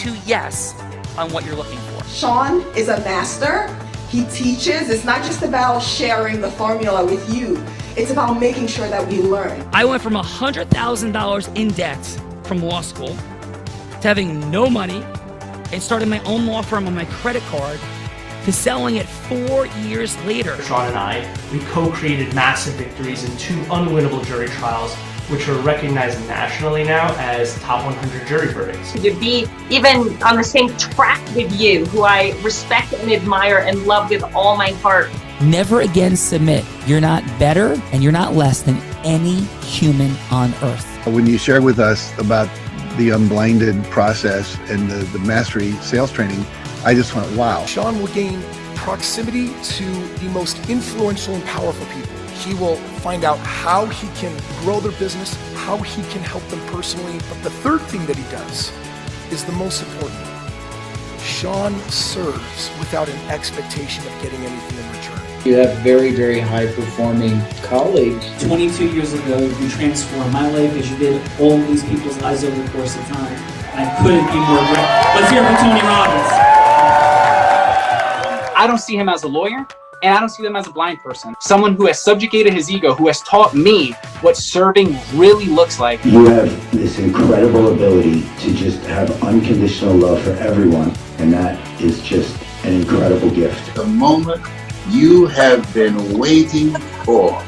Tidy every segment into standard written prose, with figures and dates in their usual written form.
to yes on what you're looking for. Sean is a master. He teaches. It's not just about sharing the formula with you. It's about making sure that we learn. I went from $100,000 in debt from law school to having no money and starting my own law firm on my credit card to selling it 4 years later. Sean and I, we co-created massive victories in 2 unwinnable jury trials, which are recognized nationally now as top 100 jury verdicts. To be even on the same track with you, who I respect and admire and love with all my heart. Never again submit. You're not better and you're not less than any human on earth. When you shared with us about the unblinded process and the mastery sales training, I just went, wow. Sean will gain proximity to the most influential and powerful people. He will find out how he can grow their business, how he can help them personally. But the third thing that he does is the most important. Sean serves without an expectation of getting anything in return. You have very, very high-performing colleagues. 22 years ago, you transformed my life as you did all these people's lives over the course of time. I couldn't be more grateful. Let's hear it for Tony Robbins. I don't see him as a lawyer, and I don't see him as a blind person. Someone who has subjugated his ego, who has taught me what serving really looks like. You have this incredible ability to just have unconditional love for everyone, and that is just an incredible gift. The moment you have been waiting for.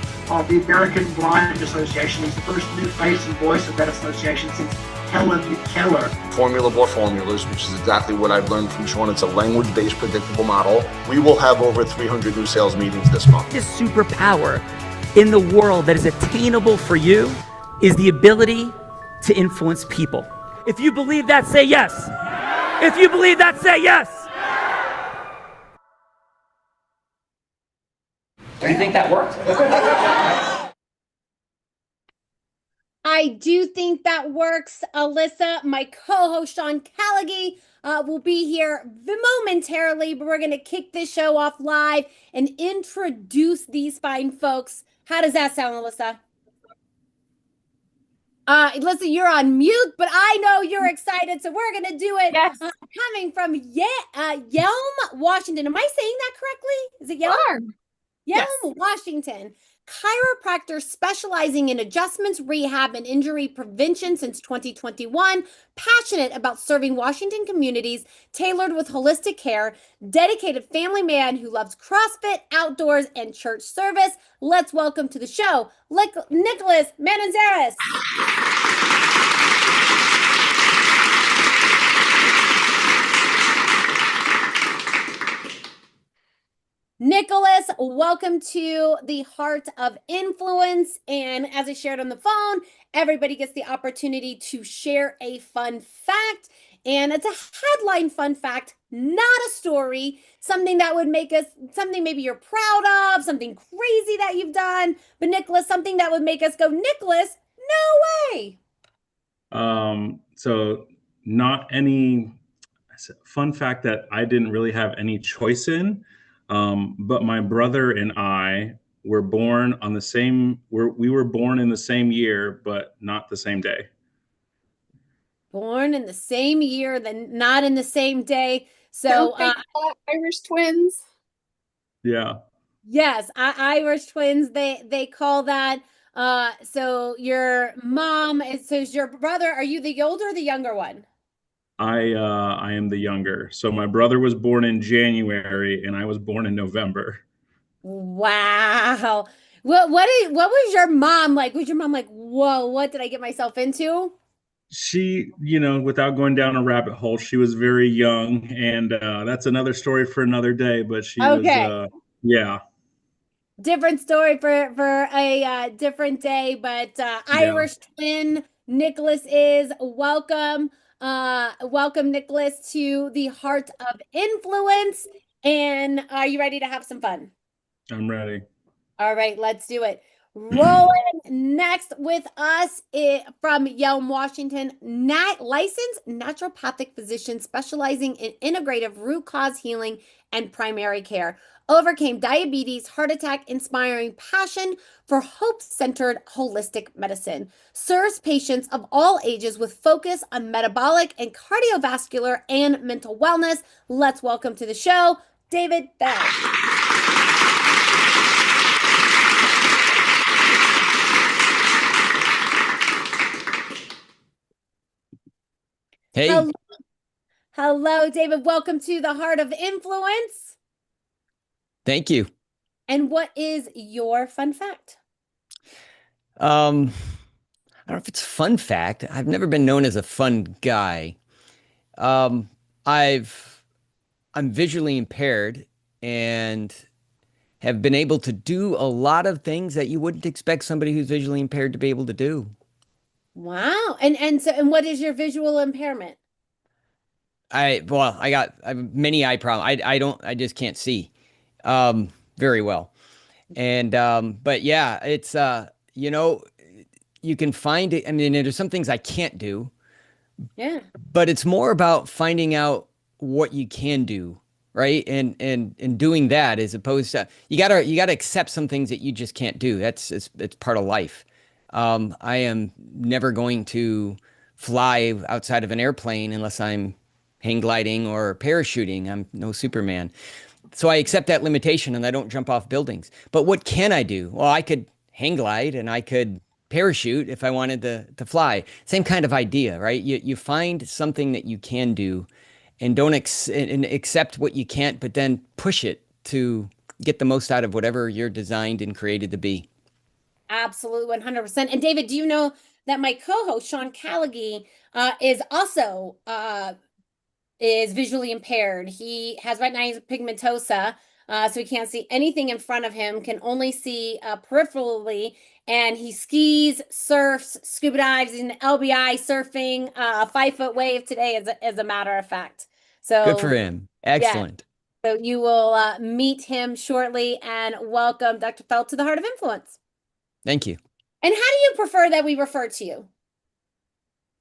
The American Blind Association is the first new face and voice of that association since Helen Keller. Formula Board Formulas, which is exactly what I've learned from Sean. It's a language-based predictable model. We will have over 300 new sales meetings this month. This superpower in the world that is attainable for you is the ability to influence people. If you believe that, say yes. If you believe that, say yes. Do you think that worked? I do think that works. Alyssa, my co-host Sean Callagy, will be here momentarily, but we're going to kick this show off live and introduce these fine folks. How does that sound, Alyssa? Alyssa, you're on mute, but I know you're excited, so we're going to do it. Yes. Coming from Yelm, Washington. Am I saying that correctly? Is it Yelm? Sure. Yelm, yes. Washington. Chiropractor specializing in adjustments, rehab, and injury prevention since 2021. Passionate about serving Washington communities, tailored with holistic care. Dedicated family man who loves CrossFit, outdoors, and church service. Let's welcome to the show, Nicholas Mananzares. Nicholas, welcome to the Heart of Influence. And as I shared on the phone, everybody gets the opportunity to share a fun fact. And it's a headline fun fact, not a story, something that would make us, something maybe you're proud of, something crazy that you've done. But Nicholas, something that would make us go, Nicholas, no way. So not any fun fact that I didn't really have any choice in. But my brother and I were born on the same, we were born in the same year, but not the same day. Born in the same year, then not in the same day. So Irish twins. Yeah. Yes, Irish twins. They call that. So your mom is your brother. Are you the older or the younger one? I am the younger. So my brother was born in January and I was born in November. Wow. What was your mom like? Was your mom like, whoa, what did I get myself into? She, without going down a rabbit hole, she was very young, and that's another story for another day, but she was, yeah. Different story for a different day, but Irish twin Nicholas is welcome. Welcome, Nicholas, to the Heart of Influence. And are you ready to have some fun? I'm ready. All right, let's do it. Rolling next with us from Yelm, Washington, licensed naturopathic physician specializing in integrative root cause healing and primary care. Overcame diabetes, heart attack, inspiring passion for hope-centered holistic medicine. Serves patients of all ages with focus on metabolic and cardiovascular and mental wellness. Let's welcome to the show, David Bell. Hey. Hello, David. Welcome to the Heart of Influence. Thank you. And what is your fun fact? I don't know if it's a fun fact. I've never been known as a fun guy. I'm visually impaired and have been able to do a lot of things that you wouldn't expect somebody who's visually impaired to be able to do. Wow. And what is your visual impairment? I have many eye problems. I just can't see very well. And but yeah, it's you can find it. I mean, there's some things I can't do. Yeah. But it's more about finding out what you can do, right? And doing that as opposed to you gotta accept some things that you just can't do. It's part of life. I am never going to fly outside of an airplane unless I'm hang gliding or parachuting. I'm no Superman. So I accept that limitation and I don't jump off buildings. But what can I do? Well, I could hang glide and I could parachute if I wanted to fly. Same kind of idea, right? You find something that you can do and don't accept what you can't, but then push it to get the most out of whatever you're designed and created to be. Absolutely, 100%. And David, do you know that my co-host Sean Callaghy is also is visually impaired? He has retinitis pigmentosa, so he can't see anything in front of him, can only see peripherally, and he skis, surfs, scuba dives, in LBI surfing, a 5-foot wave today, as a matter of fact. So good for him. Excellent. Yeah. So you will meet him shortly, and welcome Dr. Feld to the Heart of Influence. Thank you. And how do you prefer that we refer to you?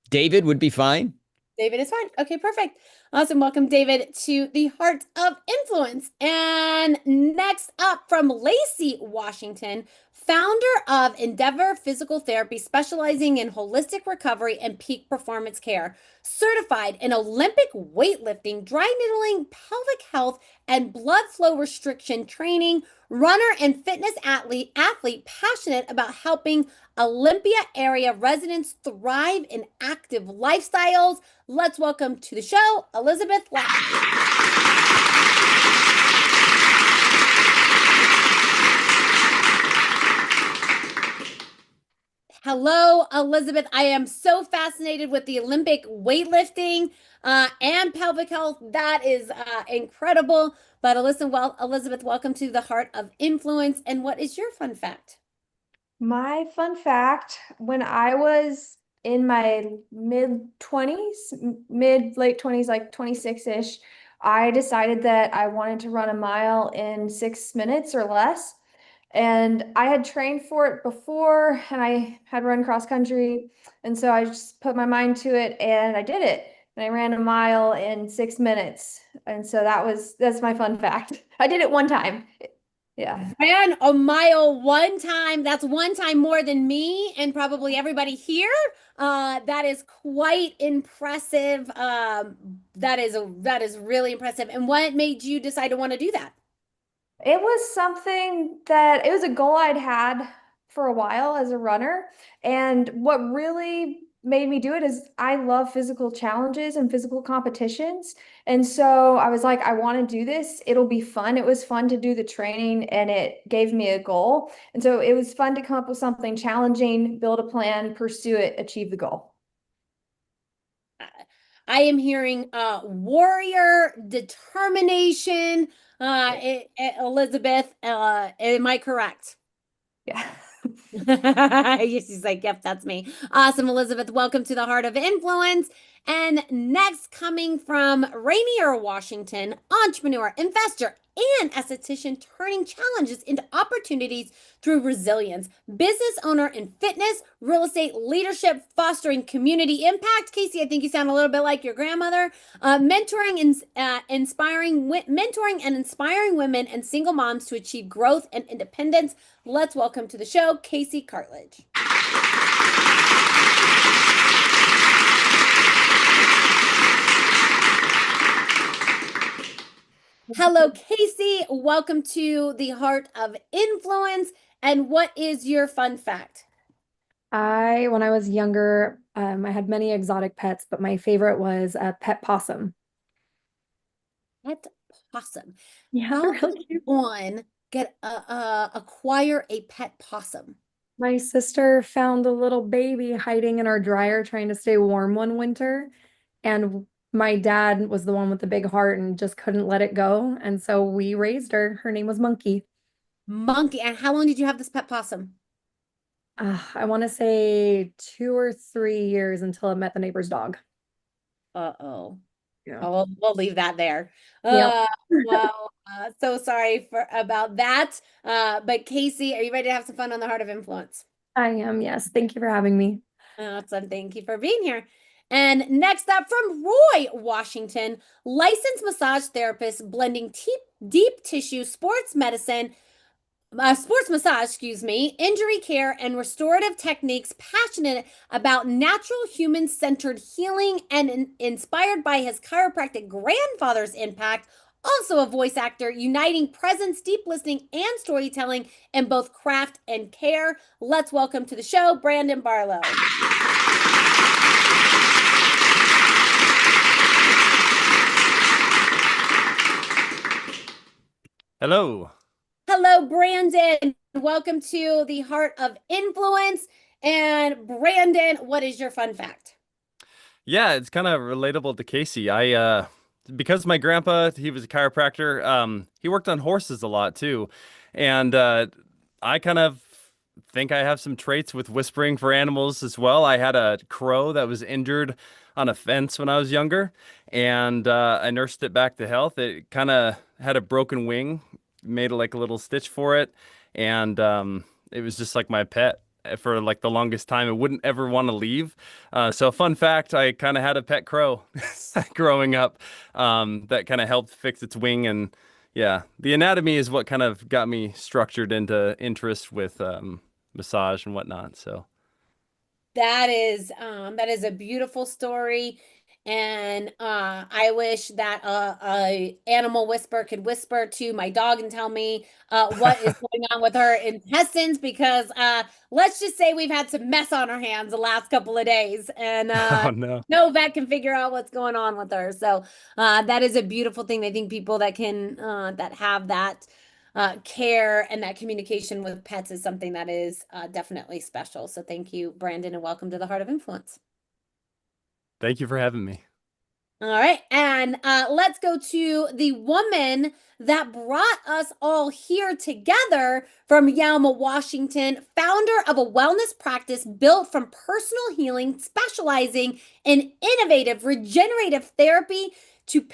David would be fine. David is fine. Okay, perfect. Awesome. Welcome, David, to the Heart of Influence. And next up from Lacey, Washington, founder of Endeavor Physical Therapy, specializing in holistic recovery and peak performance care, certified in Olympic weightlifting, dry needling, pelvic health, and blood flow restriction training, runner and fitness athlete, passionate about helping Olympia area residents thrive in active lifestyles. Let's welcome to the show, Elizabeth Lack. Hello, Elizabeth. I am so fascinated with the Olympic weightlifting and pelvic health. That is incredible. But Elizabeth, welcome to the Heart of Influence. And what is your fun fact? My fun fact, when I was in my late 20s, like 26-ish, I decided that I wanted to run a mile in 6 minutes or less. And I had trained for it before, and I had run cross country. And so I just put my mind to it and I did it. And I ran a mile in 6 minutes. And so that's my fun fact. I did it one time. Yeah. Ran a mile one time. That's one time more than me and probably everybody here. That is quite impressive. That is really impressive. And what made you decide to want to do that? It was something that it was a goal I'd had for a while as a runner. And what really made me do it is I love physical challenges and physical competitions. And so I was like, I want to do this. It'll be fun. It was fun to do the training and it gave me a goal. And so it was fun to come up with something challenging, build a plan, pursue it, achieve the goal. I am hearing warrior determination. Elizabeth, am I correct? Yeah. She's like, yep, that's me. Awesome, Elizabeth. Welcome to the Heart of Influence. And next, coming from Rainier, Washington, entrepreneur, investor, and esthetician turning challenges into opportunities through resilience, business owner in fitness, real estate leadership, fostering community impact. Casey, I think you sound a little bit like your grandmother. Mentoring and inspiring women and single moms to achieve growth and independence. Let's welcome to the show, Casey Cartledge. Hello, Casey. Welcome to the Heart of Influence. And what is your fun fact? When I was younger, I had many exotic pets, but my favorite was a pet possum. Pet possum. Yeah, How they're really did cute. one acquire a pet possum? My sister found a little baby hiding in our dryer trying to stay warm one winter, and my dad was the one with the big heart and just couldn't let it go, and so we raised her. Her name was Monkey. Monkey. And how long did you have this pet possum? I want to say 2 or 3 years until it met the neighbor's dog. Uh-oh. Yeah. Oh, we'll leave that there. Yep. Well, so sorry about that. But Casey, are you ready to have some fun on the Heart of Influence? I am, yes. Thank you for having me. Awesome. Thank you for being here. And next up from Roy, Washington, licensed massage therapist blending deep tissue sports massage, injury care, and restorative techniques, passionate about natural human-centered healing and inspired by his chiropractic grandfather's impact, also a voice actor, uniting presence, deep listening, and storytelling in both craft and care. Let's welcome to the show, Brandon Barlow. Hello. Hello, Brandon. Welcome to the Heart of Influence. And Brandon, what is your fun fact? Yeah, it's kind of relatable to Casey. Because my grandpa, he was a chiropractor, he worked on horses a lot too. And I kind of think I have some traits with whispering for animals as well. I had a crow that was injured on a fence when I was younger, and I nursed it back to health. It kind of had a broken wing, made like a little stitch for it, and it was just like my pet for like the longest time. It wouldn't ever want to leave. So fun fact, I kind of had a pet crow growing up that kind of helped fix its wing. And yeah, the anatomy is what kind of got me structured into interest with massage and whatnot. So That is a beautiful story. And I wish that a animal whisperer could whisper to my dog and tell me what is going on with her intestines, because let's just say we've had some mess on our hands the last couple of days, and oh, no. no vet can figure out what's going on with her. So that is a beautiful thing. I think people that can that have that care and that communication with pets is something that is definitely special. So thank you, Brandon, and welcome to the Heart of Influence. Thank you for having me. All right. And let's go to the woman that brought us all here together from Yelma, Washington, founder of a wellness practice built from personal healing, specializing in innovative regenerative therapy to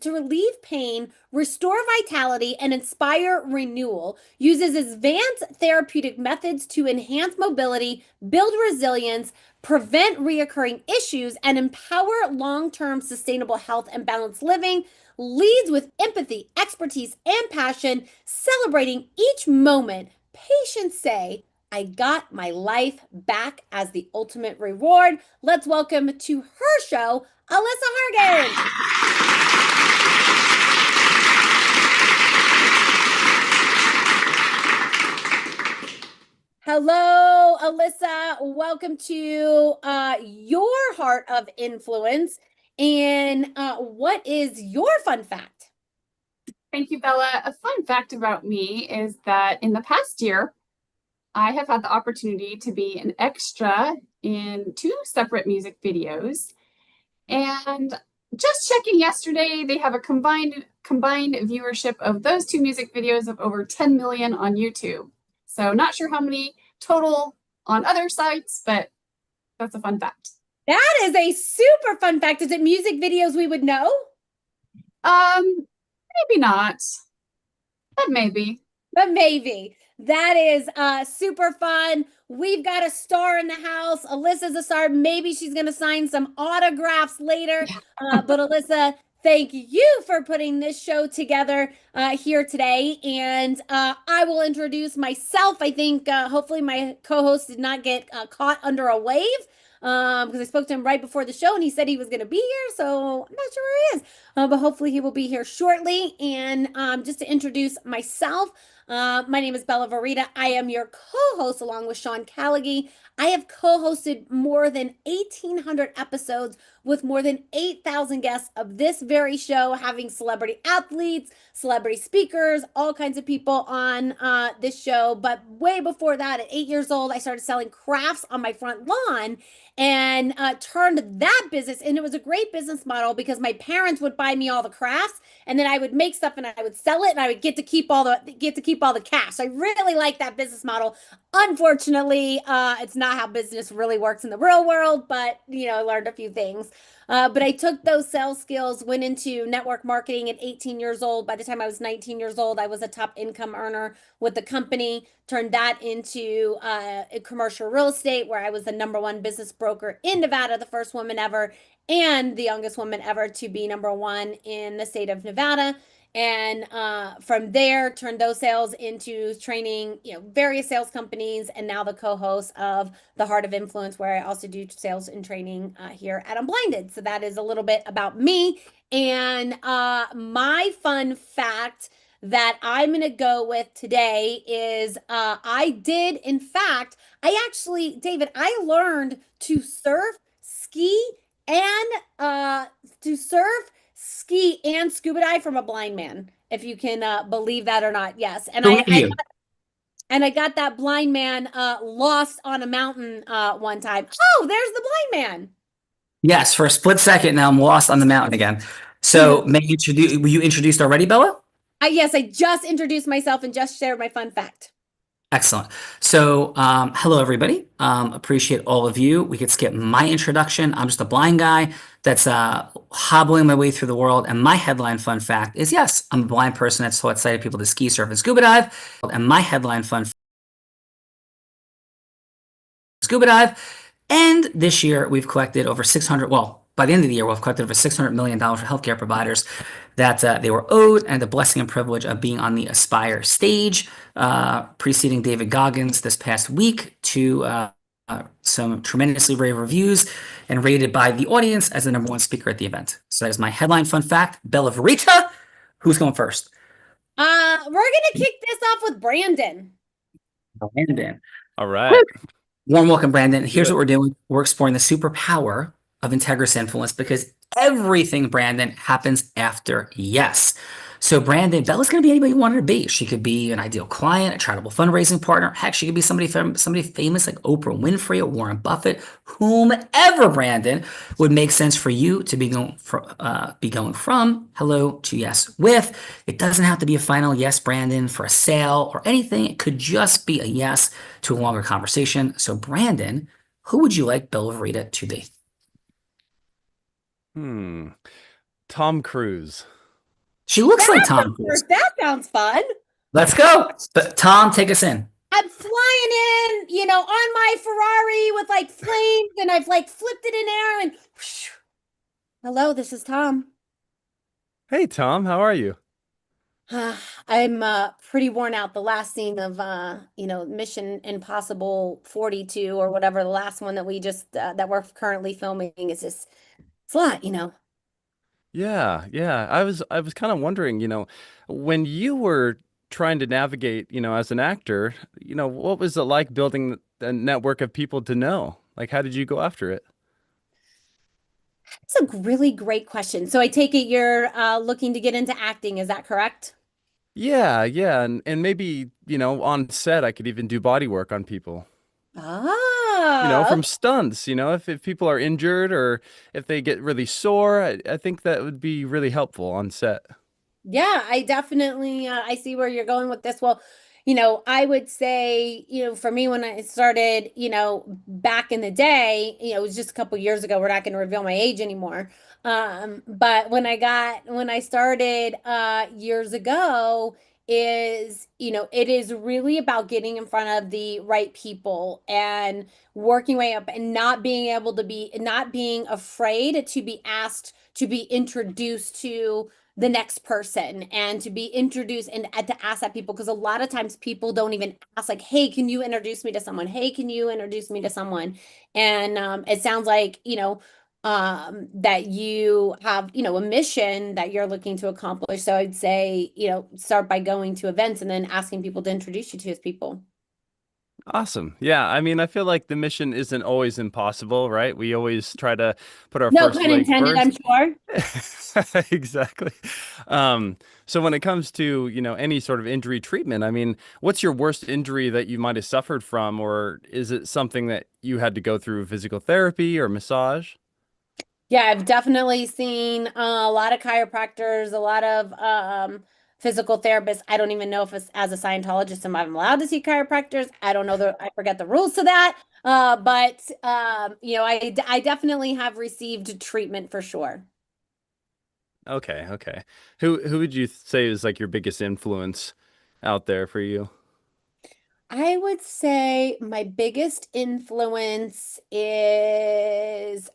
relieve pain, restore vitality, and inspire renewal. Uses advanced therapeutic methods to enhance mobility, build resilience, prevent reoccurring issues, and empower long-term sustainable health and balanced living. Leads with empathy, expertise, and passion, celebrating each moment. Patients say, I got my life back as the ultimate reward. Let's welcome to her show, Alyssa Hargan. Hello, Alyssa. Welcome to your Heart of Influence. And what is your fun fact? Thank you, Bella. A fun fact about me is that in the past year, I have had the opportunity to be an extra in 2 separate music videos. And just checking yesterday, they have a combined viewership of those 2 music videos of over 10 million on YouTube. So not sure how many total on other sites, but that's a fun fact. That is a super fun fact. Is it music videos we would know? Maybe not, but maybe. But maybe. That is super fun. We've got a star in the house. Alyssa's a star. Maybe she's going to sign some autographs later. But Alyssa, thank you for putting this show together here today. And I will introduce myself. I think hopefully my co-host did not get caught under a wave. Because I spoke to him right before the show and he said he was going to be here. So I'm not sure where he is, but hopefully he will be here shortly. And just to introduce myself, my name is Bella Verita. I am your co-host along with Sean Callaghy. I have co-hosted more than 1,800 episodes with more than 8,000 guests of this very show, having celebrity athletes, celebrity speakers, all kinds of people on this show. But way before that, at 8 years old, I started selling crafts on my front lawn and turned that business. And it was a great business model because my parents would buy me all the crafts and then I would make stuff and I would sell it and I would get to keep all the cash. I really like that business model. Unfortunately, it's not how business really works in the real world, but I learned a few things. But I took those sales skills, went into network marketing at 18 years old. By the time I was 19 years old, I was a top income earner with the company, turned that into commercial real estate, where I was the #1 business broker in Nevada, the first woman ever, and the youngest woman ever to be #1 in the state of Nevada. And from there, turned those sales into training, various sales companies, and now the co-host of The Heart of Influence, where I also do sales and training here at Unblinded. So that is a little bit about me. And my fun fact that I'm going to go with today is David, I learned to surf, ski, and scuba dive from a blind man, if you can believe that or not. Yes. And I got that blind man lost on a mountain one time. Oh, there's the blind man. Yes, for a split second now I'm lost on the mountain again. So were you introduced already, Bella? Yes, I just introduced myself and just shared my fun fact. Excellent. So, hello, everybody. Appreciate all of you. We could skip my introduction. I'm just a blind guy that's hobbling my way through the world. And my headline fun fact is, yes, I'm a blind person that's taught sighted people to ski, surf, and scuba dive. And my headline fun scuba dive. And this year we've collected over 600, by the end of the year, we've collected over $600 million for healthcare providers that they were owed, and the blessing and privilege of being on the Aspire stage, preceding David Goggins this past week to some tremendously rave reviews and rated by the audience as the #1 speaker at the event. So that is my headline fun fact. Bella Verita, who's going first? We're going to kick this off with Brandon. Brandon. All right. Warm welcome, Brandon. Here's what we're doing. We're exploring the superpower of integrous influence, because everything, Brandon, happens after yes. So Brandon, Bella's going to be anybody you want her to be. She could be an ideal client, a charitable fundraising partner. Heck, she could be somebody famous like Oprah Winfrey or Warren Buffett. Whomever, Brandon, would make sense for you to be going from hello to yes with. It doesn't have to be a final yes, Brandon, for a sale or anything. It could just be a yes to a longer conversation. So Brandon, who would you like Bella Verita to be? Tom Cruise. She looks like Tom Cruise. That sounds fun. Let's go. But Tom, take us in. I'm flying in, on my Ferrari with like flames, and I've like flipped it in air and whoosh. Hello, this is Tom. Hey, Tom, how are you? I'm pretty worn out. The last scene of Mission Impossible 42 or whatever, the last one that we just that we're currently filming is just, it's a lot, Yeah. I was kind of wondering, when you were trying to navigate, as an actor, what was it like building a network of people to know? Like, how did you go after it? That's a really great question. So I take it you're looking to get into acting, is that correct? Yeah, and maybe, on set I could even do body work on people. From stunts, if people are injured or if they get really sore, I think that would be really helpful on set. Yeah, I definitely I see where you're going with this. Well, I would say, for me, when I started, back in the day, it was just a couple years ago. We're not going to reveal my age anymore. But when I started years ago, it is really about getting in front of the right people and working way up and not being afraid to be asked to be introduced to the next person and to be introduced and to ask that people, because a lot of times people don't even ask, like, hey, can you introduce me to someone? Hey, can you introduce me to someone? And it sounds like, that you have, a mission that you're looking to accomplish. So I'd say, start by going to events and then asking people to introduce you to his people. Awesome. Yeah. I mean, I feel like the mission isn't always impossible, right? We always try to put our No first pun leg intended, I'm first. sure. Exactly. So when it comes to, any sort of injury treatment, I mean, what's your worst injury that you might have suffered from, or is it something that you had to go through physical therapy or massage? Yeah, I've definitely seen a lot of chiropractors, a lot of physical therapists. I don't even know if it's as a Scientologist, I'm allowed to see chiropractors. I don't know I forget the rules to that. But I definitely have received treatment for sure. Okay. Okay. Who would you say is like your biggest influence out there for you? I would say my biggest influence is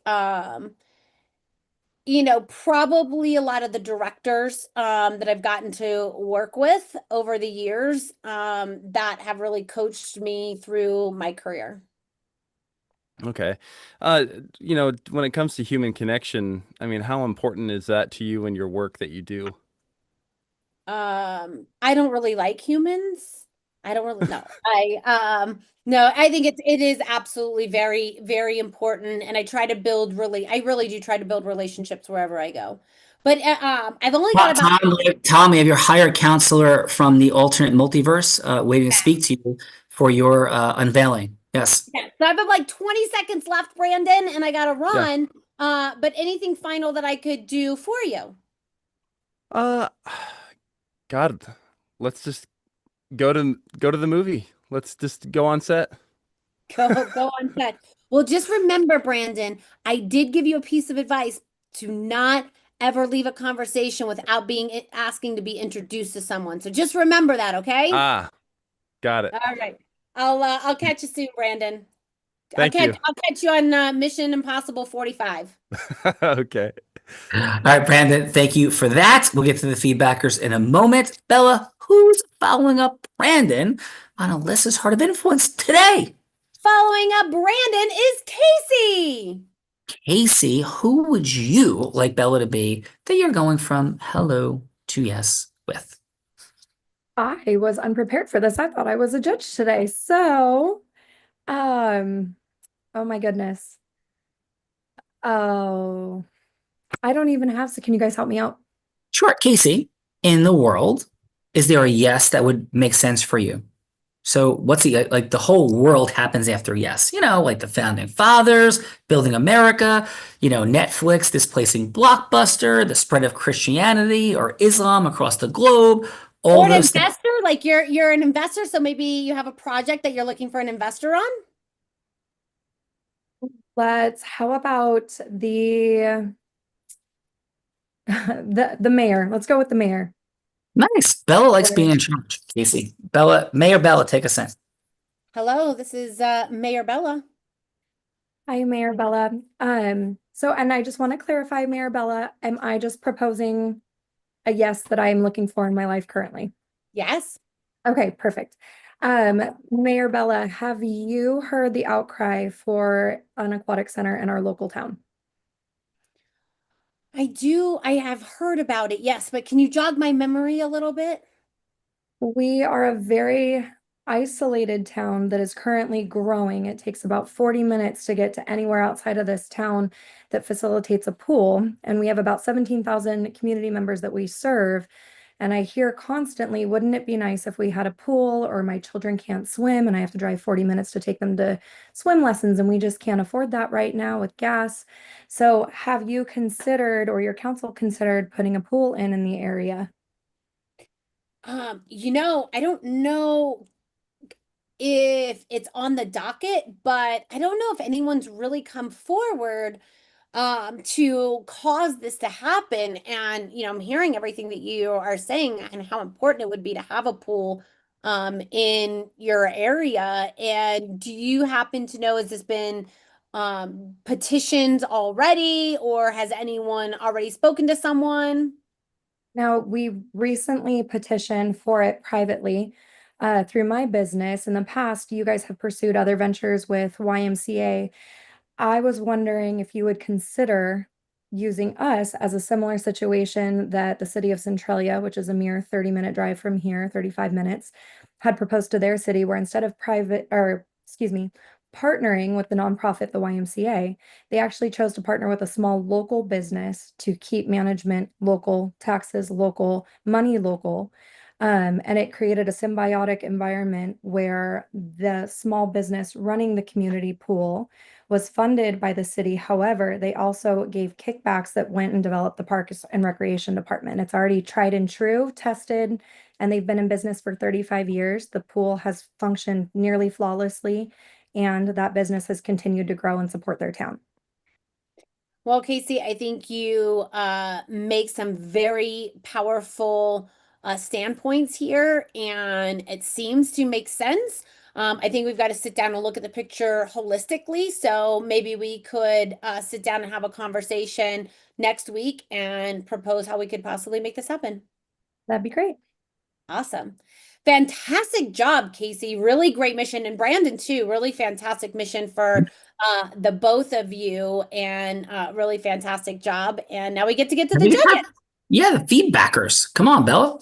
probably a lot of the directors that I've gotten to work with over the years that have really coached me through my career. Okay. When it comes to human connection, I mean, how important is that to you in your work that you do? I don't really like humans. I don't really know. No, I think it is absolutely very, very important. And I really do try to build relationships wherever I go. But I've only got about Tom, we have your hired counselor from the alternate multiverse waiting to speak to you for your unveiling. Yes. yeah, so I have like 20 seconds left, Brandon, and I gotta Yeah. run. But anything final that I could do for you? Uh, God, let's just go to the movie. Let's just go on set. Go on set. Well, just remember, Brandon, I did give you a piece of advice. Do not ever leave a conversation without asking to be introduced to someone. So just remember that, okay? Ah, got it. All right. I'll catch you soon, Brandon. Thank you. I'll catch you on Mission Impossible 45. Okay. All right, Brandon, thank you for that. We'll get to the feedbackers in a moment. Bella, who's following up Brandon on Alyssa's Heart of Influence today? Following up Brandon is Casey. Casey, who would you like Bella to be that you're going from hello to yes with? I was unprepared for this. I thought I was a judge today. So, oh my goodness. Oh, I don't even have, so can you guys help me out? Sure, Casey, in the world, is there a yes that would make sense for you? So what's like the whole world happens after yes, like the founding fathers, building America, Netflix displacing Blockbuster, the spread of Christianity or Islam across the globe, all Or an those investor, like you're an investor, so maybe you have a project that you're looking for an investor on. How about the the mayor? Let's go with the mayor. Nice. Bella likes being in charge, Casey. Mayor Bella, take us in. Hello, this is Mayor Bella. Hi, Mayor Bella. So, and I just want to clarify, Mayor Bella, am I just proposing a yes that I am looking for in my life currently? Yes. Okay, perfect. Mayor Bella, have you heard the outcry for an aquatic center in our local town? I do. I have heard about it, yes, but can you jog my memory a little bit? We are a very isolated town that is currently growing. It takes about 40 minutes to get to anywhere outside of this town that facilitates a pool. And we have about 17,000 community members that we serve. And I hear constantly, wouldn't it be nice if we had a pool, or my children can't swim and I have to drive 40 minutes to take them to swim lessons, and we just can't afford that right now with gas. So have you considered, or your council considered, putting a pool in the area? I don't know if it's on the docket, but I don't know if anyone's really come forward to cause this to happen. And, I'm hearing everything that you are saying and how important it would be to have a pool in your area. And do you happen to know, has this been petitioned already, or has anyone already spoken to someone? Now, we recently petitioned for it privately through my business. In the past, you guys have pursued other ventures with YMCA. I was wondering if you would consider using us as a similar situation that the city of Centralia, which is a mere 30-minute drive from here, 35 minutes, had proposed to their city, where instead of partnering with the nonprofit, the YMCA, they actually chose to partner with a small local business to keep management local, taxes local, money local. And it created a symbiotic environment where the small business running the community pool was funded by the city. However, they also gave kickbacks that went and developed the Parks and Recreation Department. It's already tried and true, tested, and they've been in business for 35 years. The pool has functioned nearly flawlessly, and that business has continued to grow and support their town. Well, Casey, I think you make some very powerful standpoints here, and it seems to make sense. I think we've got to sit down and look at the picture holistically. So maybe we could sit down and have a conversation next week and propose how we could possibly make this happen. That'd be great. Awesome. Fantastic job, Casey. Really great mission. And Brandon, too. Really fantastic mission for the both of you, and really fantastic job. And now we get to the judges. Yeah, the feedbackers. Come on, Bella.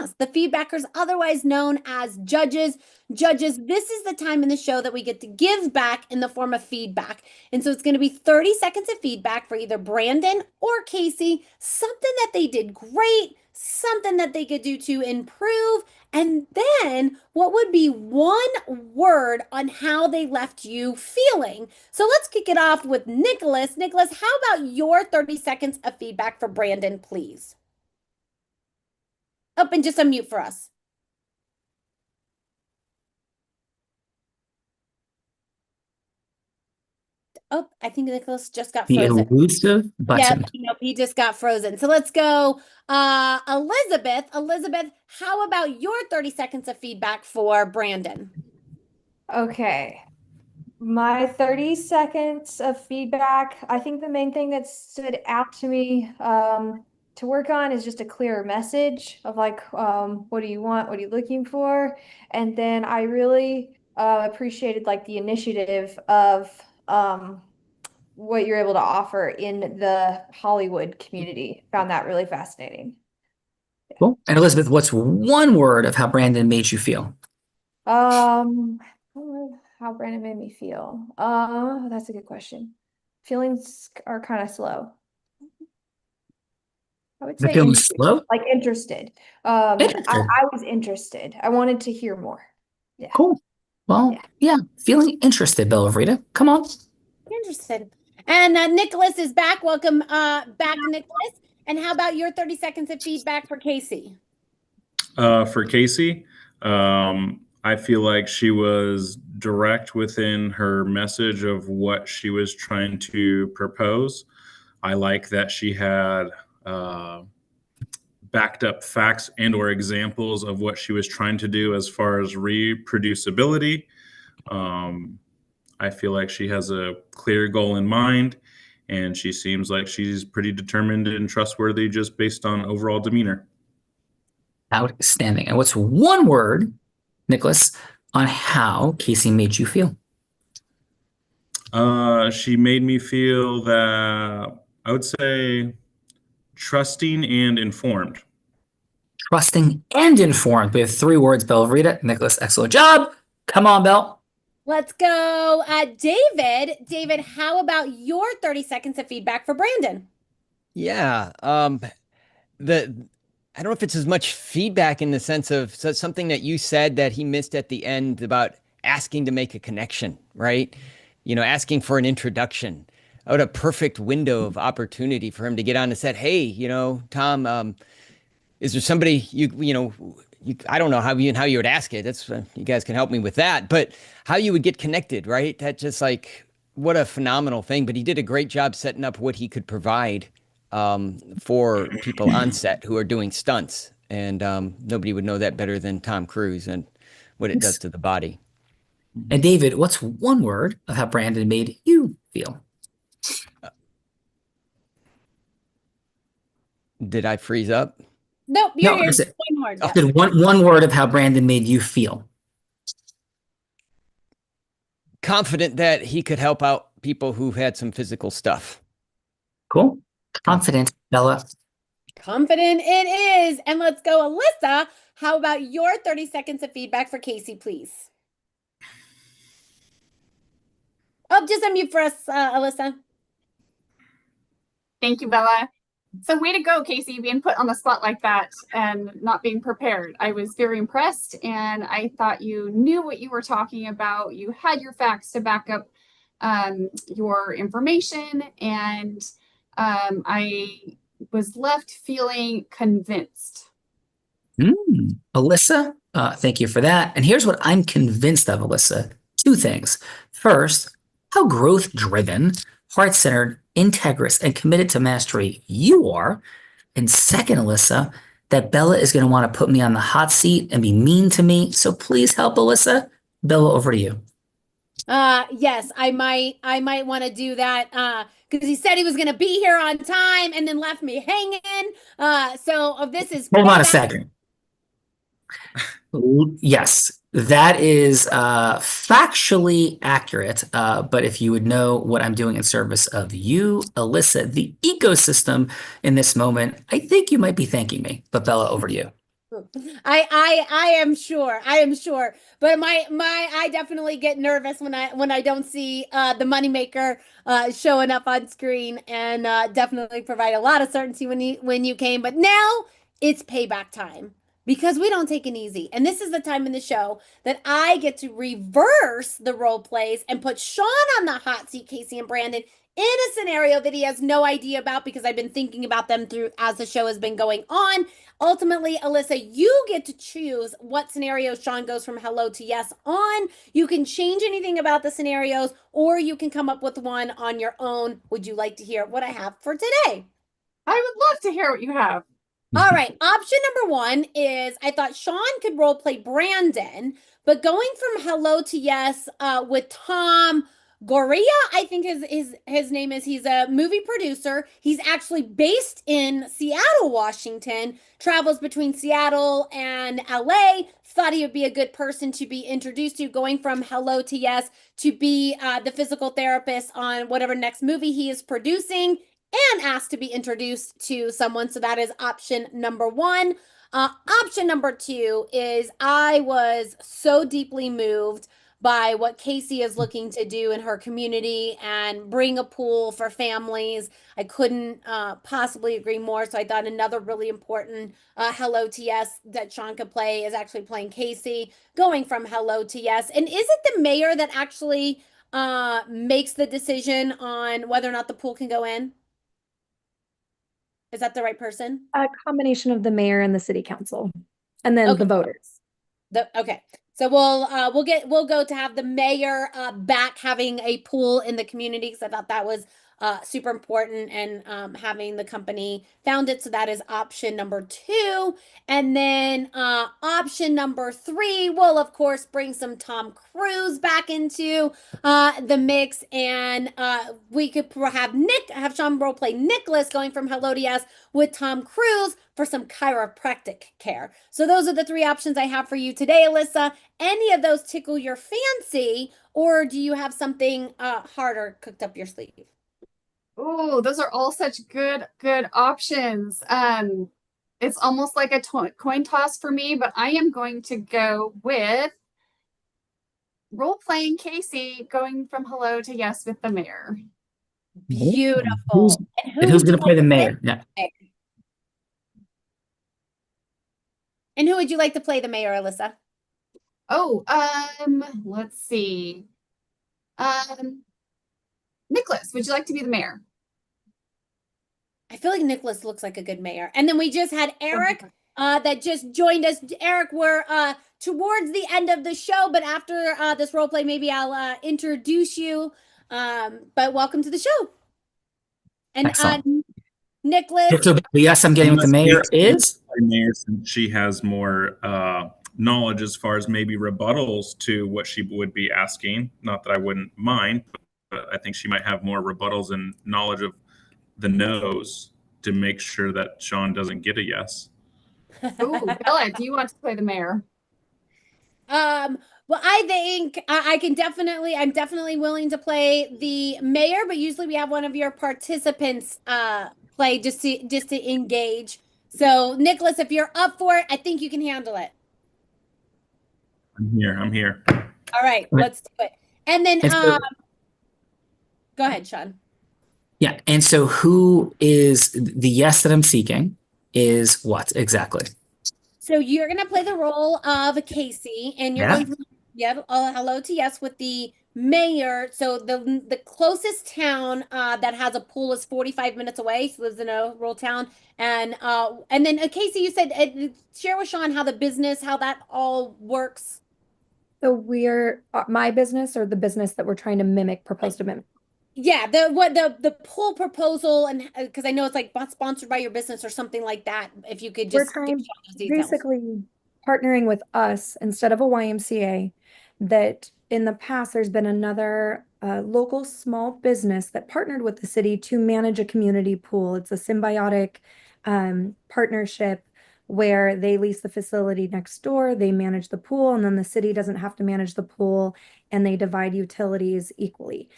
Yes, the feedbackers, otherwise known as judges. Judges, this is the time in the show that we get to give back in the form of feedback. And so it's going to be 30 seconds of feedback for either Brandon or Casey, something that they did great, something that they could do to improve, and then what would be one word on how they left you feeling. So let's kick it off with Nicholas. Nicholas, how about your 30 seconds of feedback for Brandon, please? Oh, and just unmute for us. Oh, I think Nicholas just got frozen. The elusive button. Yep, he just got frozen. So let's go. Elizabeth. Elizabeth, how about your 30 seconds of feedback for Brandon? Okay. My 30 seconds of feedback, I think the main thing that stood out to me to work on is just a clearer message of like, what do you want? What are you looking for? And then I really appreciated like the initiative of what you're able to offer in the Hollywood community. Found that really fascinating. Cool. And Elizabeth, what's one word of how Brandon made you feel? How Brandon made me feel. That's a good question. Feelings are kind of slow. I would say feeling slow? Like interested. Interested. I was interested. I wanted to hear more. Yeah. Cool. Well, yeah. Feeling interested, Bella Rita. Come on. Interested. And Nicholas is back. Welcome back, Nicholas. And how about your 30 seconds of feedback for Casey? For Casey, I feel like she was direct within her message of what she was trying to propose. I like that she had backed up facts and or examples of what she was trying to do as far as reproducibility. I feel like she has a clear goal in mind, and she seems like she's pretty determined and trustworthy just based on overall demeanor. Outstanding. And what's one word, Nicholas, on how Casey made you feel? She made me feel that, I would say, trusting and informed. Trusting and informed. We have 3 words, Bella Rita. Nicholas, excellent job. Come on, Belle. Let's go. David. David, how about your 30 seconds of feedback for Brandon? Yeah. I don't know if it's as much feedback in the sense of something that you said that he missed at the end about asking to make a connection, right? Asking for an introduction. What a perfect window of opportunity for him to get on and said, hey, Tom, is there somebody I don't know how you would ask it. That's you guys can help me with that. But how you would get connected, right? That just like what a phenomenal thing. But he did a great job setting up what he could provide for people on set who are doing stunts, and nobody would know that better than Tom Cruise and what it does to the body. And David, what's one word of how Brandon made you feel? Did I freeze up? Nope, No, here's that's it. one word. I said one word of how Brandon made you feel. Confident that he could help out people who've had some physical stuff. Cool. Confident, Bella. Confident it is. And let's go, Alyssa. How about your 30 seconds of feedback for Casey, please? Oh, just unmute for us, Alyssa. Thank you, Bella. So way to go, Casey, being put on the spot like that and not being prepared. I was very impressed, and I thought you knew what you were talking about. You had your facts to back up your information, and I was left feeling convinced. Alyssa, thank you for that. And here's what I'm convinced of, Alyssa. Two things. First, how growth-driven, heart-centered, integrous, and committed to mastery you are. And second, Alyssa, that Bella is going to want to put me on the hot seat and be mean to me. So please help, Alyssa. Bella, over to you. Yes, I might want to do that because he said he was going to be here on time and then left me hanging. So this is Hold on a second. Yes, that is factually accurate. But if you would know what I'm doing in service of you, Alyssa, the ecosystem in this moment, I think you might be thanking me. But Bella, over to you. I am sure. But I definitely get nervous when I don't see the moneymaker showing up on screen, and definitely provide a lot of certainty when you came. But now it's payback time, because we don't take it easy. And this is the time in the show that I get to reverse the role plays and put Sean on the hot seat, Casey and Brandon, in a scenario that he has no idea about, because I've been thinking about them through as the show has been going on. Ultimately, Alyssa, you get to choose what scenario Sean goes from hello to yes on. You can change anything about the scenarios, or you can come up with one on your own. Would you like to hear what I have for today? I would love to hear what you have. All right. Option number one is I thought Sean could role play Brandon, but going from hello to yes with Tom Goria, I think his name is. He's a movie producer. He's actually based in Seattle, Washington, travels between Seattle and LA. Thought he would be a good person to be introduced to, going from hello to yes to be the physical therapist on whatever next movie he is producing, and asked to be introduced to someone. So that is option number one. Option number two is I was so deeply moved by what Casey is looking to do in her community and bring a pool for families. I couldn't possibly agree more. So I thought another really important hello to yes that Sean could play is actually playing Casey, going from hello to yes. And is it the mayor that actually makes the decision on whether or not the pool can go in? Is that the right person? A combination of the mayor and the city council, and then the voters. Okay. So we'll go to have the mayor back having a pool in the community, because I thought that was super important, and having the company founded. So that is option number two. And then option number three will, of course, bring some Tom Cruise back into the mix, and we could have Sean role play Nicholas, going from hello to yes with Tom Cruise for some chiropractic care. So those are the three options I have for you today, Alyssa. Any of those tickle your fancy, or do you have something harder cooked up your sleeve? Oh, those are all such good options. It's almost like a coin toss for me, but I am going to go with role-playing Casey, going from hello to yes with the mayor. Beautiful. And who's going to play the mayor? Yeah. And who would you like to play the mayor, Alyssa? Oh, let's see. Nicholas, would you like to be the mayor? I feel like Nicholas looks like a good mayor. And then we just had Eric that just joined us. Eric, we're towards the end of the show, but after this role play, maybe I'll introduce you. But welcome to the show. And Nicholas. So the yes I'm getting with the mayor is? The mayor, since she has more knowledge as far as maybe rebuttals to what she would be asking. Not that I wouldn't mind, but I think she might have more rebuttals and knowledge of the no's to make sure that Sean doesn't get a yes. Ooh, Bella, do you want to play the mayor? Well, I think I'm definitely willing to play the mayor, but usually we have one of your participants play just to engage. So, Nicholas, if you're up for it, I think you can handle it. I'm here. All right, let's do it. And then, go ahead, Sean. Yeah, and so who is the yes that I'm seeking is what exactly? So you're going to play the role of Casey, and you're going to hello to yes with the mayor. So the closest town that has a pool is 45 minutes away. She lives in a rural town, and then Casey, you said share with Sean how that all works. So we're my business or the business that we're trying to mimic, propose to mimic. Yeah, the pool proposal, and because I know it's like sponsored by your business or something like that. If you could just basically partnering with us instead of a YMCA. That in the past there's been another local small business that partnered with the city to manage a community pool. It's a symbiotic partnership where they lease the facility next door, they manage the pool, and then the city doesn't have to manage the pool, and they divide utilities equally.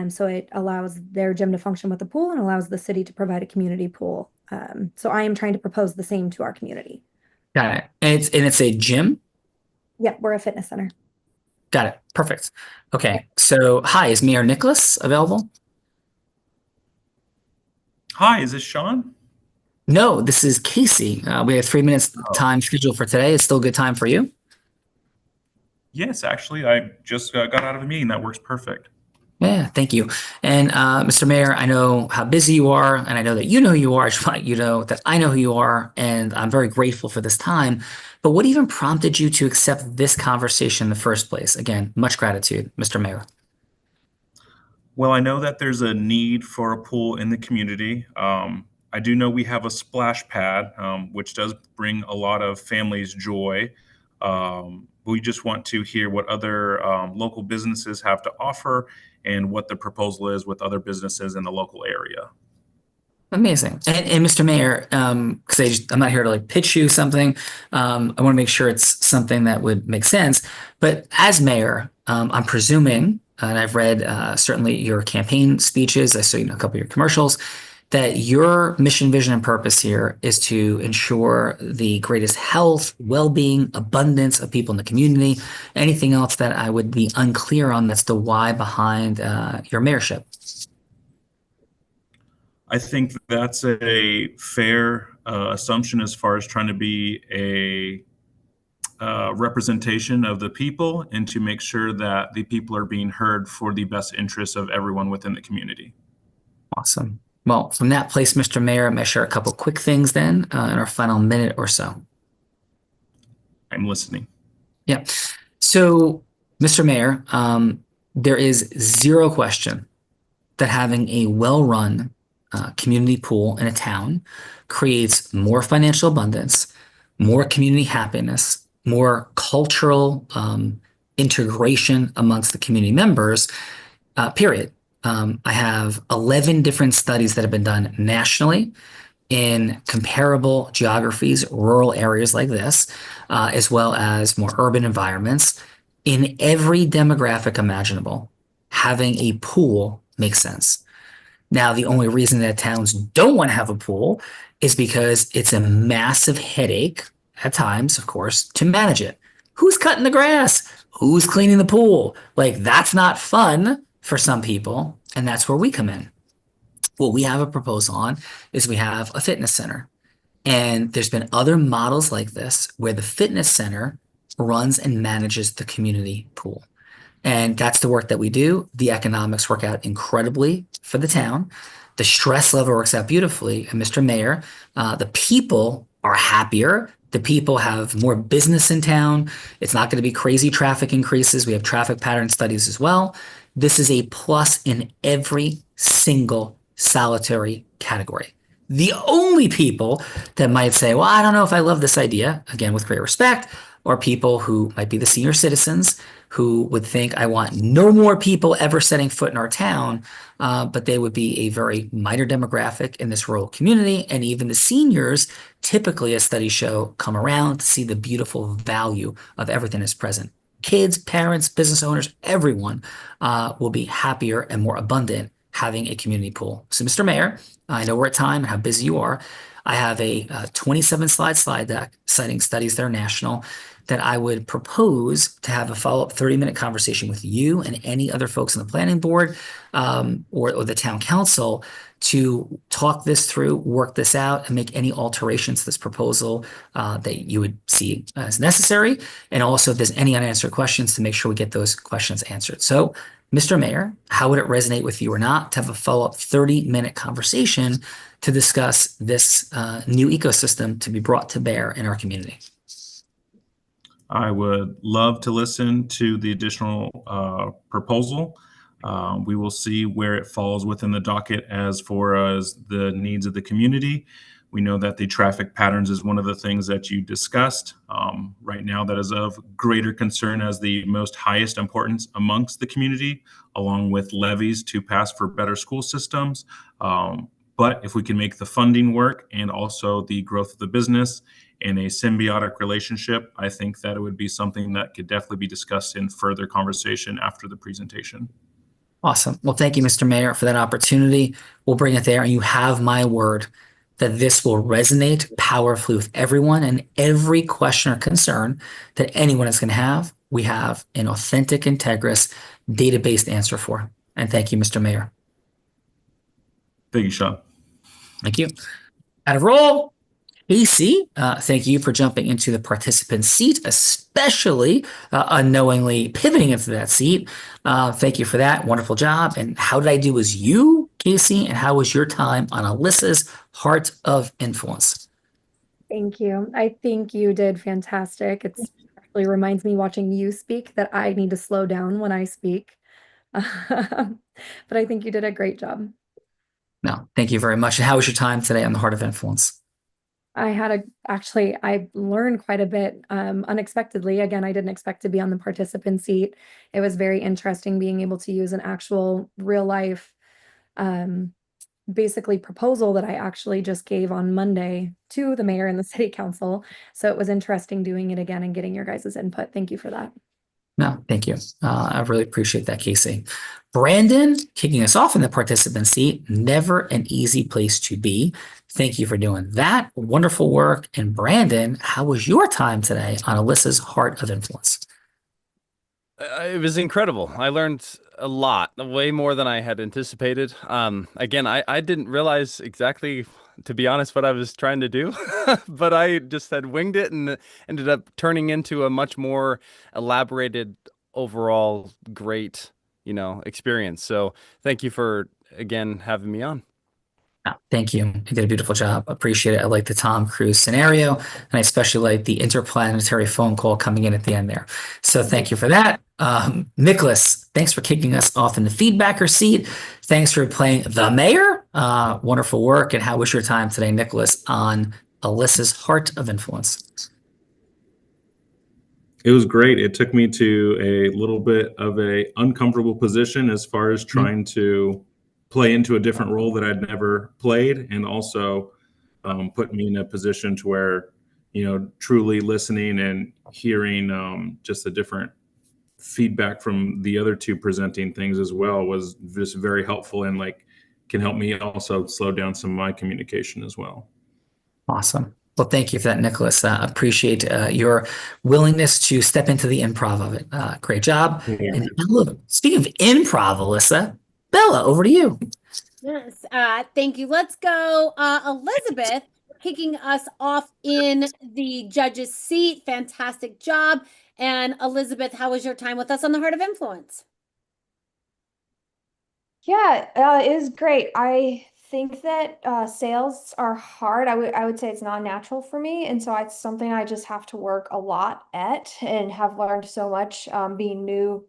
So it allows their gym to function with the pool and allows the city to provide a community pool. So I am trying to propose the same to our community. Got it. And it's a gym? Yep, we're a fitness center. Got it. Perfect. Okay. So hi, is Mayor Nicholas available? Hi, is this Sean? No, this is Casey. We have 3 minutes time scheduled for today. It's still a good time for you? Yes, actually, I just got out of a meeting. That works perfect. Yeah, thank you. And Mr. Mayor, I know how busy you are, and I know that you know who you are. I just want you to know that I know who you are, and I'm very grateful for this time. But what even prompted you to accept this conversation in the first place? Again, much gratitude, Mr. Mayor. Well, I know that there's a need for a pool in the community. I do know we have a splash pad, which does bring a lot of families joy. We just want to hear what other local businesses have to offer and what the proposal is with other businesses in the local area. Amazing. And Mr. Mayor, because I'm not here to like pitch you something. I want to make sure it's something that would make sense. But as mayor, I'm presuming, and I've read certainly your campaign speeches, I saw a couple of your commercials, that your mission, vision, and purpose here is to ensure the greatest health, well-being, abundance of people in the community. Anything else that I would be unclear on, that's the why behind your mayorship? I think that's a fair assumption as far as trying to be a representation of the people and to make sure that the people are being heard for the best interests of everyone within the community. Awesome. Well, from that place, Mr. Mayor, I'm going to share a couple quick things then in our final minute or so. I'm listening. Yeah. So, Mr. Mayor, there is zero question that having a well-run community pool in a town creates more financial abundance, more community happiness, more cultural integration amongst the community members, period. I have 11 different studies that have been done nationally in comparable geographies, rural areas like this, as well as more urban environments. In every demographic imaginable, having a pool makes sense. Now, the only reason that towns don't want to have a pool is because it's a massive headache at times, of course, to manage it. Who's cutting the grass? Who's cleaning the pool? Like, that's not fun for some people, and that's where we come in. What we have a proposal on is we have a fitness center, and there's been other models like this where the fitness center runs and manages the community pool. And that's the work that we do. The economics work out incredibly for the town. The stress level works out beautifully. And Mr. Mayor, the people are happier. The people have more business in town. It's not going to be crazy traffic increases. We have traffic pattern studies as well. This is a plus in every single solitary category. The only people that might say, well, I don't know if I love this idea, again, with great respect, are people who might be the senior citizens who would think, I want no more people ever setting foot in our town, but they would be a very minor demographic in this rural community. And even the seniors, typically, as studies show, come around to see the beautiful value of everything that's present. Kids, parents, business owners, everyone will be happier and more abundant having a community pool. So, Mr. Mayor, I know we're at time and how busy you are. I have a 27-slide deck citing studies that are national that I would propose to have a follow-up 30-minute conversation with you and any other folks on the planning board or the town council to talk this through, work this out, and make any alterations to this proposal that you would see as necessary. And also, if there's any unanswered questions, to make sure we get those questions answered. So, Mr. Mayor, how would it resonate with you or not to have a follow-up 30-minute conversation to discuss this new ecosystem to be brought to bear in our community? I would love to listen to the additional proposal. We will see where it falls within the docket as far as the needs of the community. We know that the traffic patterns is one of the things that you discussed. Right now, that is of greater concern as the most highest importance amongst the community, along with levies to pass for better school systems. But if we can make the funding work and also the growth of the business in a symbiotic relationship, I think that it would be something that could definitely be discussed in further conversation after the presentation. Awesome. Well, thank you, Mr. Mayor, for that opportunity. We'll bring it there, and you have my word that this will resonate powerfully with everyone, and every question or concern that anyone is going to have, we have an authentic, integrous, data-based answer for. And thank you, Mr. Mayor. Thank you, Sean. Thank you. Out of roll. Casey, thank you for jumping into the participant seat, especially unknowingly pivoting into that seat. Thank you for that. Wonderful job. And how did I do as you, Casey? And how was your time on Alyssa's Heart of Influence? Thank you. I think you did fantastic. It actually reminds me watching you speak that I need to slow down when I speak. But I think you did a great job. No, thank you very much. And how was your time today on the Heart of Influence? I learned quite a bit unexpectedly. Again, I didn't expect to be on the participant seat. It was very interesting being able to use an actual real life, basically proposal that I actually just gave on Monday to the mayor and the city council. So it was interesting doing it again and getting your guys' input. Thank you for that. No, thank you. I really appreciate that, Casey. Brandon, kicking us off in the participant seat, never an easy place to be. Thank you for doing that. Wonderful work. And Brandon, how was your time today on Alyssa's Heart of Influence? It was incredible. I learned a lot, way more than I had anticipated. Again, I didn't realize exactly, to be honest, what I was trying to do, but I just had winged it and ended up turning into a much more elaborated, overall great, experience. So thank you for, again, having me on. Oh, thank you. You did a beautiful job. Appreciate it. I like the Tom Cruise scenario, and I especially like the interplanetary phone call coming in at the end there. So thank you for that. Nicholas, thanks for kicking us off in the feedbacker seat. Thanks for playing the mayor. Wonderful work. And how was your time today, Nicholas, on Alyssa's Heart of Influence? It was great. It took me to a little bit of a uncomfortable position as far as trying to play into a different role that I'd never played, and also put me in a position to where, truly listening and hearing just a different feedback from the other two presenting things as well was just very helpful, and can help me also slow down some of my communication as well. Awesome. Well, thank you for that, Nicholas. Appreciate your willingness to step into the improv of it. Great job. Yeah. And look, speaking of improv, Alyssa, Bella, over to you. Yes, thank you. Let's go. Elizabeth, kicking us off in the judge's seat. Fantastic job. And Elizabeth, how was your time with us on the Heart of Influence? Yeah, it was great. I think that sales are hard. I would say it's not natural for me, and so it's something I just have to work a lot at, and have learned so much being new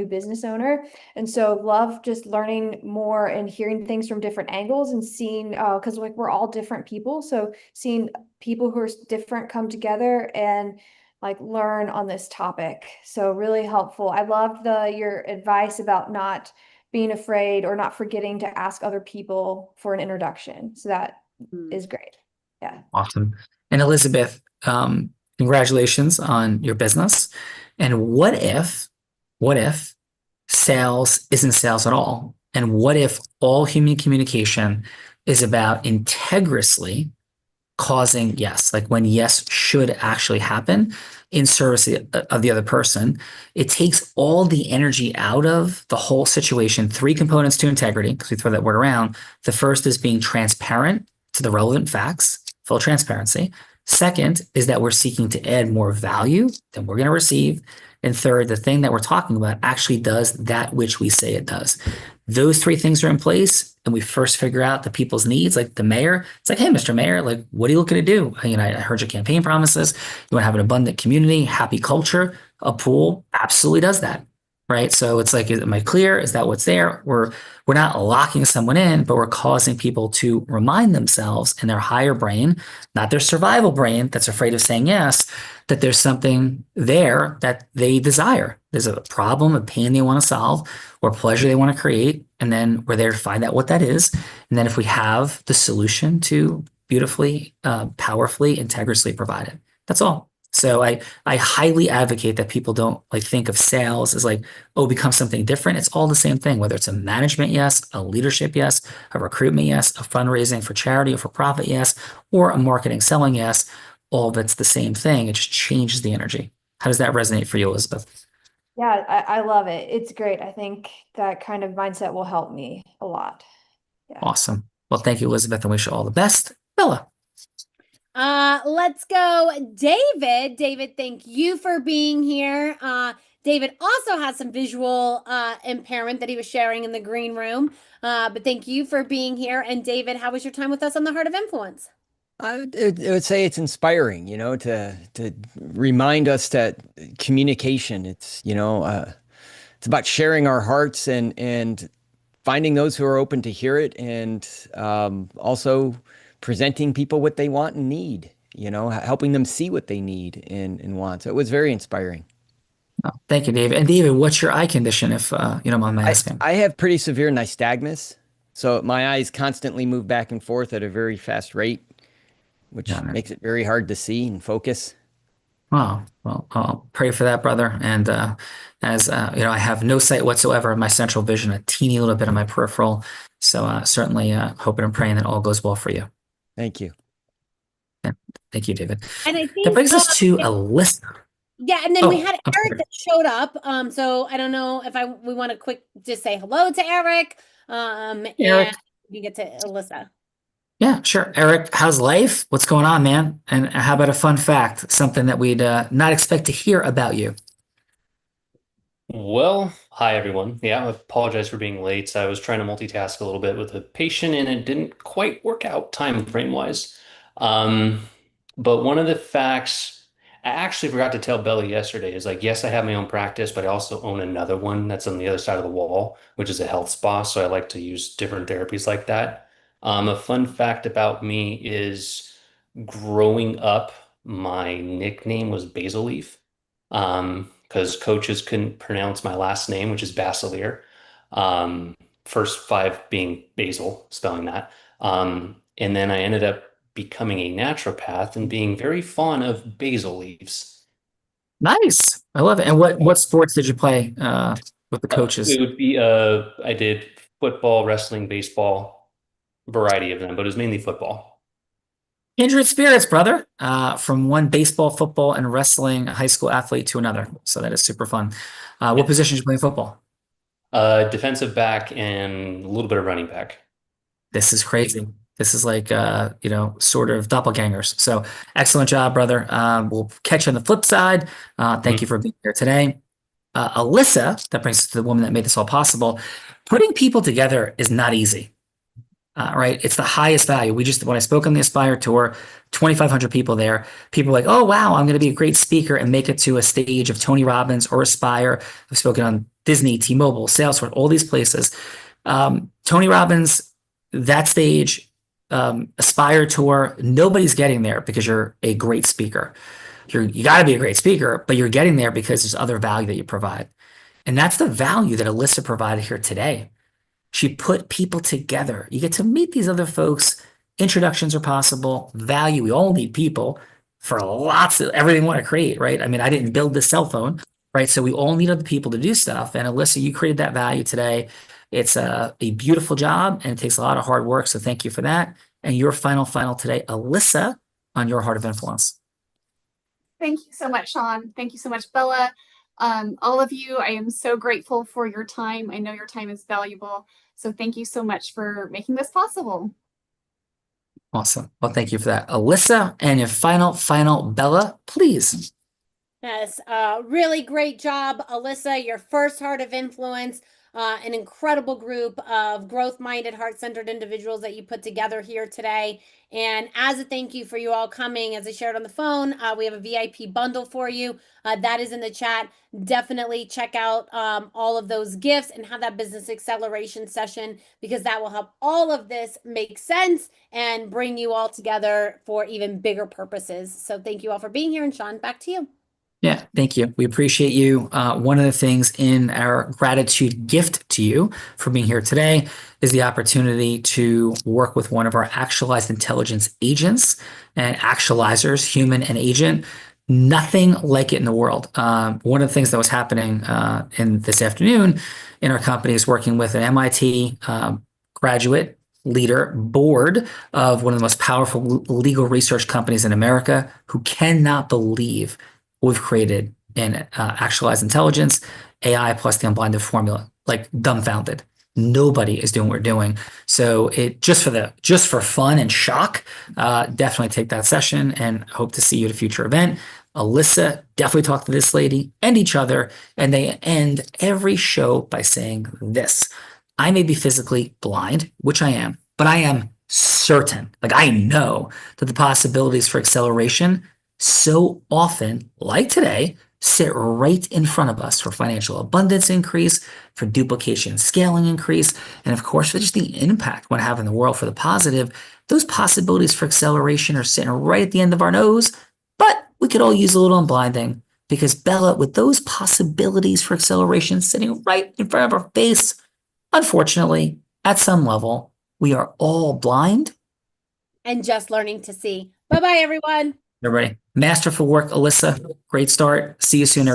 business owner. And so love just learning more and hearing things from different angles, and seeing because like we're all different people, so seeing people who are different come together and like learn on this topic. So really helpful. I loved your advice about not being afraid or not forgetting to ask other people for an introduction. So that is great. Yeah. Awesome. And Elizabeth, congratulations on your business. And what if sales isn't sales at all? And what if all human communication is about integrously causing yes, like when yes should actually happen in service of the other person? It takes all the energy out of the whole situation. 3 components to integrity, because we throw that word around. The first is being transparent to the relevant facts, full transparency. Second is that we're seeking to add more value than we're going to receive. And third, the thing that we're talking about actually does that which we say it does. Those 3 things are in place, and we first figure out the people's needs. Like the mayor, it's like, hey, Mr. Mayor, like, what are you looking to do? I heard your campaign promises. You want to have an abundant community, happy culture. A pool absolutely does that, right? So it's like, am I clear? Is that what's there? We're not locking someone in, but we're causing people to remind themselves in their higher brain, not their survival brain that's afraid of saying yes, that there's something there that they desire. There's a problem, a pain they want to solve, or pleasure they want to create. And then we're there to find out what that is. And then if we have the solution to beautifully, powerfully, integrally provide it. That's all. So I highly advocate that people don't like think of sales as like, oh, become something different. It's all the same thing, whether it's a management yes, a leadership yes, a recruitment yes, a fundraising for charity or for profit yes, or a marketing selling yes. All of it's the same thing. It just changes the energy. How does that resonate for you, Elizabeth? Yeah, I love it. It's great. I think that kind of mindset will help me a lot. Yeah. Awesome. Well, thank you, Elizabeth, and wish you all the best. Bella. Let's go, David. David, thank you for being here. David also has some visual impairment that he was sharing in the green room. But thank you for being here. And David, how was your time with us on the Heart of Influence? I would say it's inspiring, to remind us that communication, it's about sharing our hearts and finding those who are open to hear it, and also presenting people what they want and need, helping them see what they need and want. So it was very inspiring. Oh, thank you, David. And David, what's your eye condition, if you don't mind my asking? I have pretty severe nystagmus. So my eyes constantly move back and forth at a very fast rate, which makes it very hard to see and focus. Oh, well, I'll pray for that, brother. And as I have no sight whatsoever in my central vision, a teeny little bit of my peripheral. So certainly hoping and praying that all goes well for you. Thank you. Yeah, thank you, David. And I think that brings us to Alyssa. Yeah, and then we had Eric that showed up. So I don't know if we want to just say hello to Eric. Eric. And we get to Alyssa. Yeah, sure. Eric, how's life? What's going on, man? And how about a fun fact, something that we'd not expect to hear about you? Well, hi, everyone. Yeah, I apologize for being late. I was trying to multitask a little bit with a patient, and it didn't quite work out time frame-wise. But one of the facts I actually forgot to tell Bella yesterday is like, yes, I have my own practice, but I also own another one that's on the other side of the wall, which is a health spa. So I like to use different therapies like that. A fun fact about me is growing up, my nickname was Basil Leaf, because coaches couldn't pronounce my last name, which is Basilier. First 5 being Basil, spelling that. And then I ended up becoming a naturopath and being very fond of basil leaves. Nice. I love it. And what sports did you play with the coaches? It would be I did football, wrestling, baseball, variety of them, but it was mainly football. Kindred spirits, brother. From one baseball, football, and wrestling high school athlete to another. So that is super fun. What position did you play in football? Defensive back and a little bit of running back. This is crazy. This is like, sort of doppelgangers. So excellent job, brother. We'll catch you on the flip side. Thank you for being here today. Alyssa, that brings us to the woman that made this all possible. Putting people together is not easy. Right? It's the highest value. When I spoke on the Aspire Tour, 2,500 people there, people were like, oh, wow, I'm going to be a great speaker and make it to a stage of Tony Robbins or Aspire. I've spoken on Disney, T-Mobile, Salesforce, all these places. Tony Robbins, that stage, Aspire Tour, nobody's getting there because you're a great speaker. You got to be a great speaker, but you're getting there because there's other value that you provide. And that's the value that Alyssa provided here today. She put people together. You get to meet these other folks. Introductions are possible. Value. We all need people for lots of everything we want to create, right? I mean, I didn't build this cell phone, right? So we all need other people to do stuff. And Alyssa, you created that value today. It's a beautiful job and it takes a lot of hard work. So thank you for that. And your final today, Alyssa, on your Heart of Influence. Thank you so much, Sean. Thank you so much, Bella. All of you, I am so grateful for your time. I know your time is valuable. So thank you so much for making this possible. Awesome. Well, thank you for that. Alyssa, and your final, Bella, please. Yes, really great job, Alyssa. Your first Heart of Influence, an incredible group of growth-minded, heart-centered individuals that you put together here today. And as a thank you for you all coming, as I shared on the phone, we have a VIP bundle for you. That is in the chat. Definitely check out all of those gifts and have that business acceleration session, because that will help all of this make sense and bring you all together for even bigger purposes. So thank you all for being here. And Sean, back to you. Yeah, thank you. We appreciate you. One of the things in our gratitude gift to you for being here today is the opportunity to work with one of our actualized intelligence agents and actualizers, human and agent. Nothing like it in the world. One of the things that was happening in this afternoon in our company is working with an MIT graduate leader board of one of the most powerful legal research companies in America, who cannot believe we've created in actualized intelligence, AI plus the unblinded formula, like dumbfounded. Nobody is doing what we're doing. So it just for fun and shock, definitely take that session and hope to see you at a future event. Alyssa, definitely talk to this lady and each other. And they end every show by saying this: I may be physically blind, which I am, but I am certain, like I know that the possibilities for acceleration so often, like today, sit right in front of us for financial abundance increase, for duplication scaling increase, and of course, for just the impact we want to have in the world for the positive. Those possibilities for acceleration are sitting right at the end of our nose, but we could all use a little unblinding, because Bella, with those possibilities for acceleration sitting right in front of our face, unfortunately, at some level, we are all blind and just learning to see. Bye-bye, everyone. Everybody, masterful work, Alyssa. Great start. See you soon, everybody.